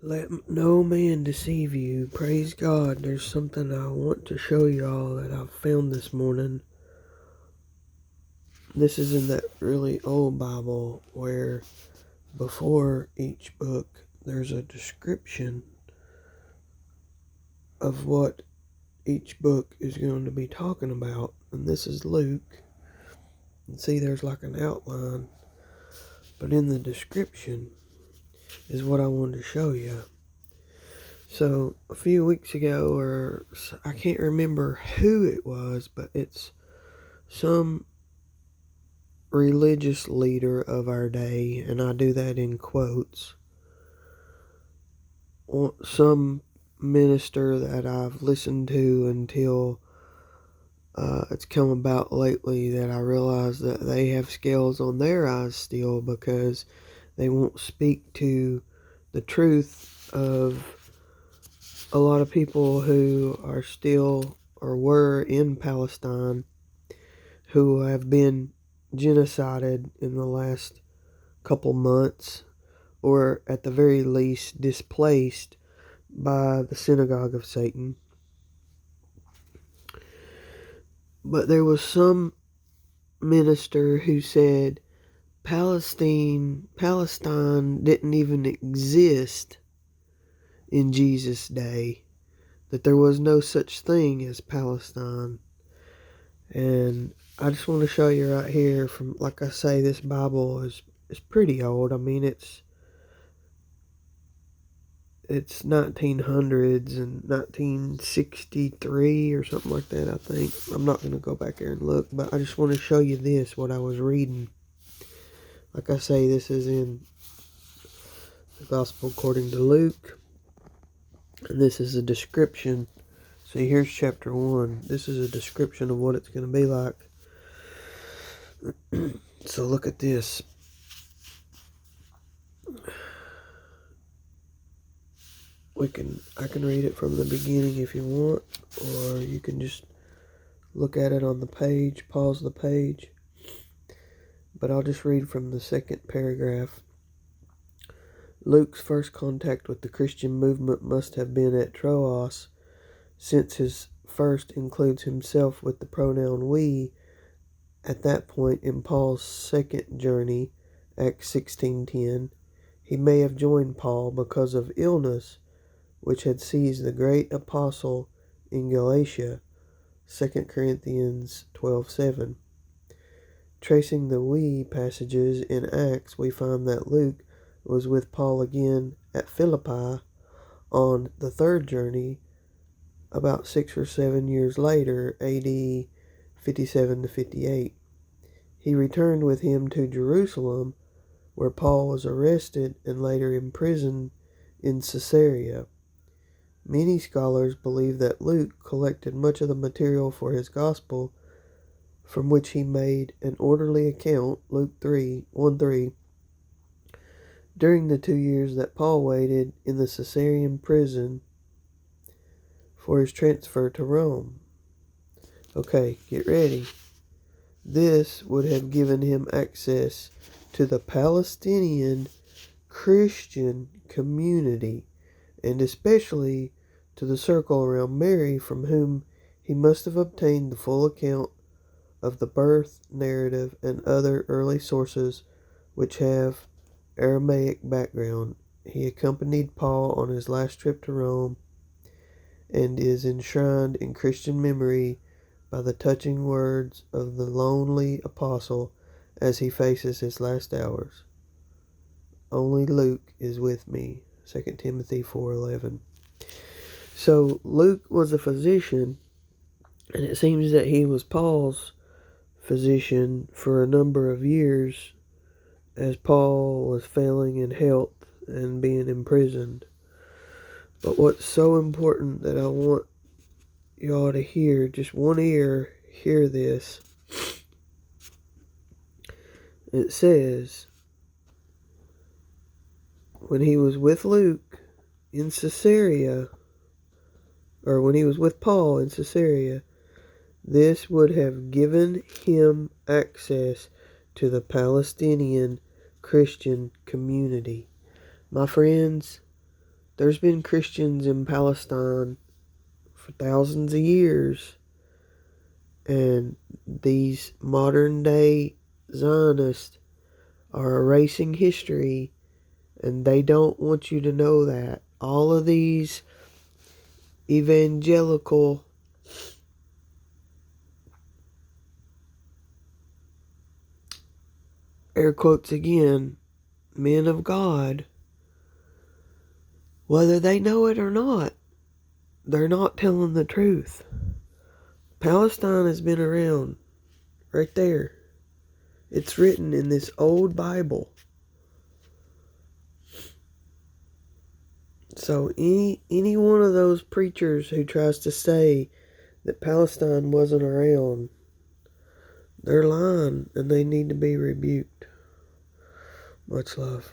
Let no man deceive you. Praise God. There's something I want to show y'all that I've found this morning. This is in that really old Bible where before each book there's a description of what each book is going to be talking about. And this is Luke. And see, there's like an outline. But in the description is what I wanted to show you. So a few weeks ago, or I can't remember who it was, but it's some religious leader of our day, and I do that in quotes. Some minister that I've listened to until it's come about lately that I realize that they have scales on their eyes still because they won't speak to the truth of a lot of people who are still or were in Palestine who have been genocided in the last couple months, or at the very least displaced by the synagogue of Satan. But there was some minister who said Palestine didn't even exist in Jesus' day, that there was no such thing as Palestine. And I just want to show you right here from, like I say, this Bible is pretty old. I mean, it's 1900s and 1963 or something like that, I think. I'm not going to go back there and look, but I just want to show you this, what I was reading. Like I say, this is in the Gospel according to Luke, and this is a description. See, here's chapter 1. This is a description of what it's going to be like. So look at this. I can read it from the beginning if you want, or you can just look at it on the page, pause the page. But I'll just read from the second paragraph. Luke's first contact with the Christian movement must have been at Troas, since his first includes himself with the pronoun we. At that point in Paul's second journey, Acts 16:10, he may have joined Paul because of illness which had seized the great apostle in Galatia, 2 Corinthians 12:7. Tracing the we passages in Acts, we find that Luke was with Paul again at Philippi on the third journey about 6 or 7 years later, AD 57 to 58. He returned with him to Jerusalem, where Paul was arrested and later imprisoned in Caesarea. Many scholars believe that Luke collected much of the material for his gospel, from which he made an orderly account, Luke 1:3, during the 2 years that Paul waited in the Caesarean prison for his transfer to Rome. Okay, get ready. This would have given him access to the Palestinian Christian community, and especially to the circle around Mary, from whom he must have obtained the full account of the birth narrative and other early sources which have Aramaic background. He accompanied Paul on his last trip to Rome and is enshrined in Christian memory by the touching words of the lonely apostle as he faces his last hours. Only Luke is with me, 2 Timothy 4:11. So Luke was a physician, and it seems that he was Paul's physician for a number of years as Paul was failing in health and being imprisoned. But what's so important that I want y'all to hear, just one ear, hear this. It says, when he was with Luke in Caesarea, or when he was with Paul in Caesarea, this would have given him access to the Palestinian Christian community. My friends, There's been Christians in Palestine for thousands of years, and these modern day Zionists are erasing history, and they don't want you to know that. All of these evangelical air quotes again, men of God, whether they know it or not, they're not telling the truth. Palestine has been around right there. It's written in this old Bible. So any one of those preachers who tries to say that Palestine wasn't around, they're lying and they need to be rebuked. Much love.